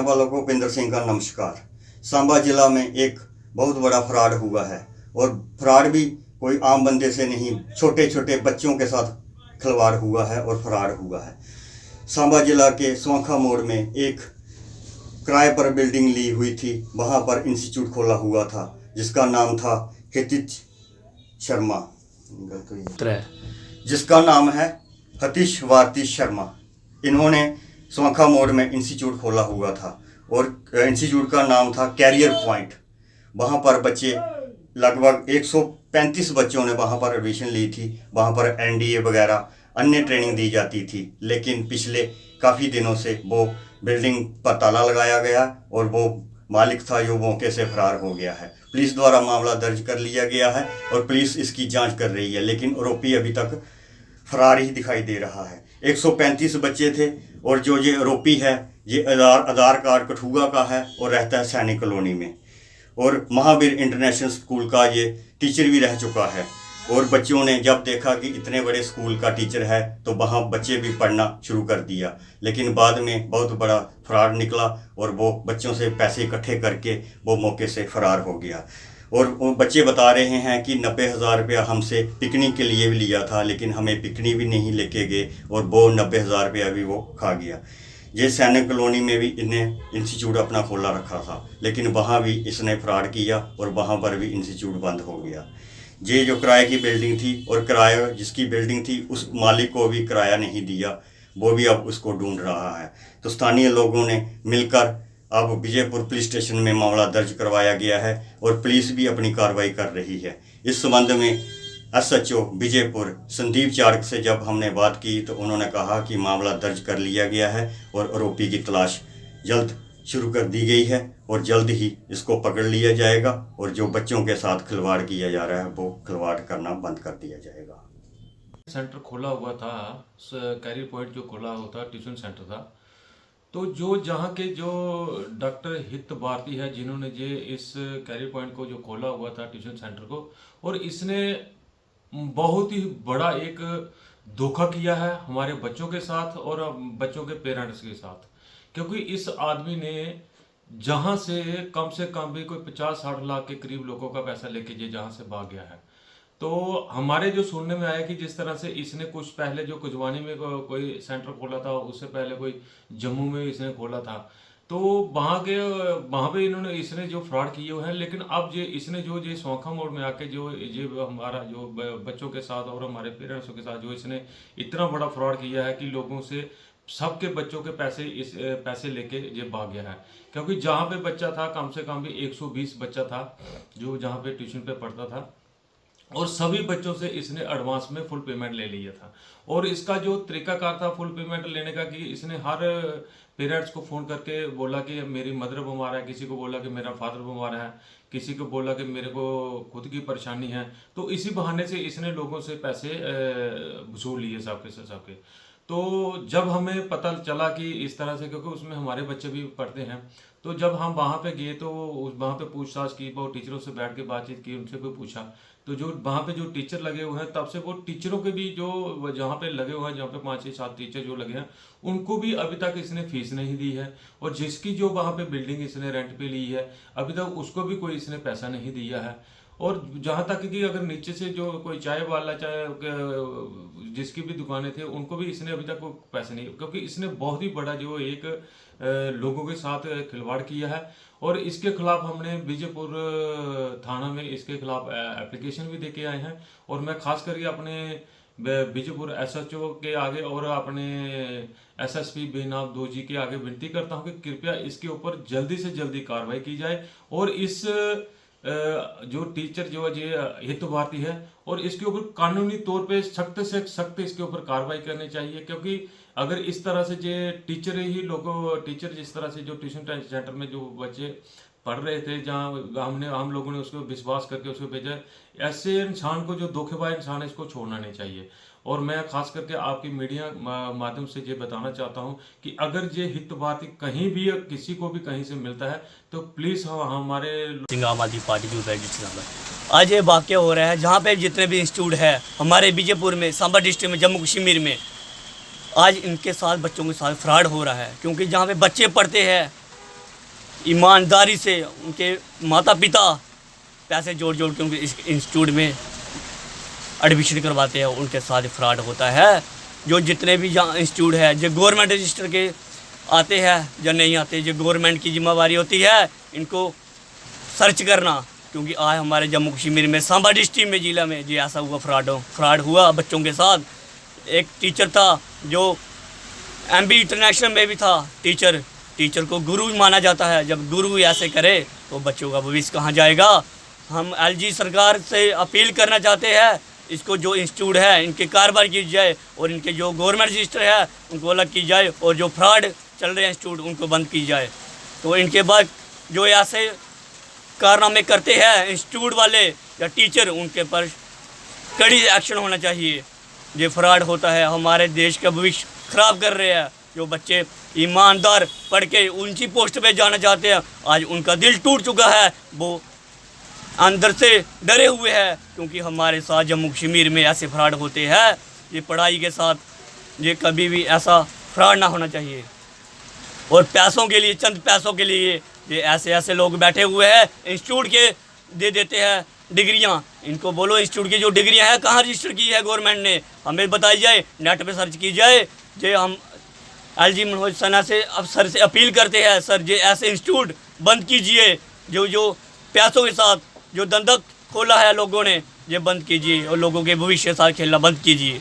वालों को उपेंद्र सिंह का नमस्कार। सांबा जिला में एक बहुत बड़ा फ्रॉड हुआ है और फ्रॉड भी कोई आम बंदे से नहीं, छोटे छोटे बच्चों के साथ खिलवाड़ हुआ है और फ्रॉड हुआ है। सांबा जिला के स्वांखा मोड़ में एक किराए पर बिल्डिंग ली हुई थी, वहाँ पर इंस्टीट्यूट खोला हुआ था जिसका नाम था हितिश शर्मा, जिसका नाम है हतीश वारती शर्मा। इन्होंने स्वांखा मोड़ में इंस्टीट्यूट खोला हुआ था और इंस्टीट्यूट का नाम था कैरियर पॉइंट। वहाँ पर बच्चे लगभग 135 बच्चों ने वहाँ पर एडमिशन ली थी। वहाँ पर एनडीए वगैरह अन्य ट्रेनिंग दी जाती थी, लेकिन पिछले काफ़ी दिनों से वो बिल्डिंग पर ताला लगाया गया और वो मालिक था जो मौके से फरार हो गया है। पुलिस द्वारा मामला दर्ज कर लिया गया है और पुलिस इसकी जांच कर रही है, लेकिन आरोपी अभी तक फरार ही दिखाई दे रहा है। 135 बच्चे थे और जो ये आरोपी है ये आधार कार्ड कठुआ का है और रहता है सैनिक कॉलोनी में, और महावीर इंटरनेशनल स्कूल का ये टीचर भी रह चुका है। और बच्चों ने जब देखा कि इतने बड़े स्कूल का टीचर है तो वहाँ बच्चे भी पढ़ना शुरू कर दिया, लेकिन बाद में बहुत बड़ा फ्रॉड निकला और वो बच्चों से पैसे इकट्ठे करके वो मौके से फरार हो गया। और वो बच्चे बता रहे हैं कि 90,000 रुपया हमसे पिकनिक के लिए भी लिया था, लेकिन हमें पिकनिक भी नहीं लेके गए और वो 90,000 रुपया भी वो खा गया। ये सैनिक कॉलोनी में भी इन्हें इंस्टीट्यूट अपना खोला रखा था, लेकिन वहाँ भी इसने फ्रॉड किया और वहाँ पर भी इंस्टीट्यूट बंद हो गया। ये जो किराए की बिल्डिंग थी और किराया जिसकी बिल्डिंग थी उस मालिक को भी किराया नहीं दिया, वो भी अब उसको ढूंढ रहा है। तो स्थानीय लोगों ने मिलकर अब विजयपुर पुलिस स्टेशन में मामला दर्ज करवाया गया है और पुलिस भी अपनी कार्रवाई कर रही है। इस संबंध में एसएचओ विजयपुर संदीप चार्क से जब हमने बात की तो उन्होंने कहा कि मामला दर्ज कर लिया गया है और आरोपी की तलाश जल्द शुरू कर दी गई है और जल्द ही इसको पकड़ लिया जाएगा और जो बच्चों के साथ खिलवाड़ किया जा रहा है वो खिलवाड़ करना बंद कर दिया जाएगा। सेंटर खोला हुआ था, कैरियर पॉइंट जो खोला हुआ था ट्यूशन सेंटर था, तो जो जहाँ के जो डॉक्टर हित भारती है जिन्होंने जे इस कैरियर पॉइंट को जो खोला हुआ था ट्यूशन सेंटर को, और इसने बहुत ही बड़ा एक धोखा किया है हमारे बच्चों के साथ और बच्चों के पेरेंट्स के साथ। क्योंकि इस आदमी ने जहाँ से कम भी कोई 50-60 लाख के करीब लोगों का पैसा लेके ये जहाँ से भाग गया है। तो हमारे जो सुनने में आया कि जिस तरह से इसने कुछ पहले जो कुजवानी में कोई सेंटर खोला था, उससे पहले कोई जम्मू में इसने खोला था, तो वहाँ पे इसने जो फ्रॉड किए हुए हैं। लेकिन अब इसने जो स्वांखा मोड़ में आके जो हमारा जो बच्चों के साथ और हमारे पेरेंट्सों के साथ जो इसने इतना बड़ा फ्रॉड किया है कि लोगों से सबके बच्चों के पैसे लेके ये भाग गया है। क्योंकि जहाँ पे बच्चा था कम से कम भी 120 बच्चा था जो जहाँ पे ट्यूशन पे पढ़ता था, और सभी बच्चों से इसने एडवांस में फुल पेमेंट ले लिया था। और इसका जो तरीकाकार था फुल पेमेंट लेने का कि इसने हर पेरेंट्स को फ़ोन करके बोला कि मेरी मदर बीमार है, किसी को बोला कि मेरा फादर बीमार है, किसी को बोला कि मेरे को खुद की परेशानी है। तो इसी बहाने से इसने लोगों से पैसे वसूल लिए सबके। तो जब हमें पता चला कि इस तरह से, क्योंकि उसमें हमारे बच्चे भी पढ़ते हैं, तो जब हम वहाँ पे गए तो वहाँ पे पूछताछ की, वो टीचरों से बैठ के बातचीत की, उनसे भी पूछा। तो जो वहाँ पे जो टीचर लगे हुए हैं तब से वो टीचरों के भी जो जहाँ पे लगे हुए हैं, जहाँ पे 5-6-7 टीचर जो लगे हैं, उनको भी अभी तक इसने फीस नहीं दी है। और जिसकी जो वहाँ पे बिल्डिंग इसने रेंट पे ली है अभी तक उसको भी कोई इसने पैसा नहीं दिया है। और जहाँ तक कि अगर नीचे से जो कोई चाय वाला, चाय जिसकी भी दुकानें थे, उनको भी इसने अभी तक कोई पैसे नहीं, क्योंकि इसने बहुत ही बड़ा जो एक लोगों के साथ खिलवाड़ किया है। और इसके खिलाफ हमने विजयपुर थाना में इसके खिलाफ एप्लीकेशन भी दे के आए हैं। और मैं खास करके अपने विजयपुर एसएचओ के आगे और अपने एसएसपी बेनाम दोजी के आगे विनती करता हूं कि कृपया इसके ऊपर जल्दी से जल्दी कार्रवाई की जाए और इस जो टीचर जो हित भारती है और इसके ऊपर कानूनी तौर पे सख्त से सख्त इसके ऊपर कार्रवाई करनी चाहिए। क्योंकि अगर इस तरह से टीचर जिस तरह से जो ट्यूशन सेंटर में जो बच्चे पढ़ रहे थे, जहाँ हम लोगों ने उसको विश्वास करके उसको भेजा, ऐसे इंसान को, जो धोखेबाज इंसान है, इसको छोड़ना नहीं चाहिए। और मैं खास करके आपकी मीडिया माध्यम से ये बताना चाहता हूँ कि अगर ये हित भारती कहीं भी किसी को भी कहीं से मिलता है तो प्लीज़ हमारे आम आदमी पार्टी जो आज ये वाक्य हो रहा है, जहाँ पे जितने भी इंस्टीट्यूट है हमारे विजयपुर में, सांबा डिस्ट्रिक्ट में, जम्मू कश्मीर में, आज इनके साथ बच्चों के साथ फ्रॉड हो रहा है। क्योंकि जहाँ पे बच्चे पढ़ते हैं ईमानदारी से उनके माता पिता पैसे जोड़ जोड़ के उनके इस इंस्टीट्यूट में एडमिशन करवाते हैं, उनके साथ फ्रॉड होता है। जो जितने भी यहाँ इंस्टीट्यूट है जो गवर्नमेंट रजिस्टर के आते हैं या नहीं आते, जो गवर्नमेंट की जिम्मेवारी होती है इनको सर्च करना, क्योंकि आज हमारे जम्मू कश्मीर में सांबा डिस्ट्रिक्ट में जिला में जी ऐसा हुआ फ्रॉड हुआ बच्चों के साथ। एक टीचर था जो MB इंटरनेशनल में भी था टीचर को गुरु माना जाता है। जब गुरु ऐसे करे तो बच्चों का भविष्य कहाँ जाएगा। हम LG सरकार से अपील करना चाहते हैं, इसको जो इंस्टीट्यूट है इनकी कार्रवाई की जाए और इनके जो गवर्नमेंट रजिस्टर है उनको अलग की जाए और जो फ्रॉड चल रहे हैं इंस्टीट्यूट उनको बंद की जाए। तो इनके बाद जो ऐसे कारनामे करते हैं इंस्टीट्यूट वाले या टीचर, उनके पर कड़ी एक्शन होना चाहिए। ये फ्रॉड होता है, हमारे देश का भविष्य खराब कर रहे हैं। जो बच्चे ईमानदार पढ़ के ऊंची पोस्ट पे जाना चाहते हैं, आज उनका दिल टूट चुका है, वो अंदर से डरे हुए हैं, क्योंकि हमारे साथ जम्मू कश्मीर में ऐसे फ्रॉड होते हैं। ये पढ़ाई के साथ ये कभी भी ऐसा फ्रॉड ना होना चाहिए। और पैसों के लिए, चंद पैसों के लिए ये ऐसे लोग बैठे हुए हैं, इंस्टीट्यूट के दे देते हैं डिग्रियां। इनको बोलो इंस्टीट्यूट की जो डिग्रियां हैं कहाँ रजिस्टर की है गवर्नमेंट ने, हमें बताई जाए, नेट पे सर्च की जाए। जे हम LG मनोज सना से अब सर से अपील करते हैं, सर ये ऐसे इंस्टीट्यूट बंद कीजिए। जो पैसों के साथ जो धंधा खोला है लोगों ने, ये बंद कीजिए और लोगों के भविष्य के साथ खेलना बंद कीजिए।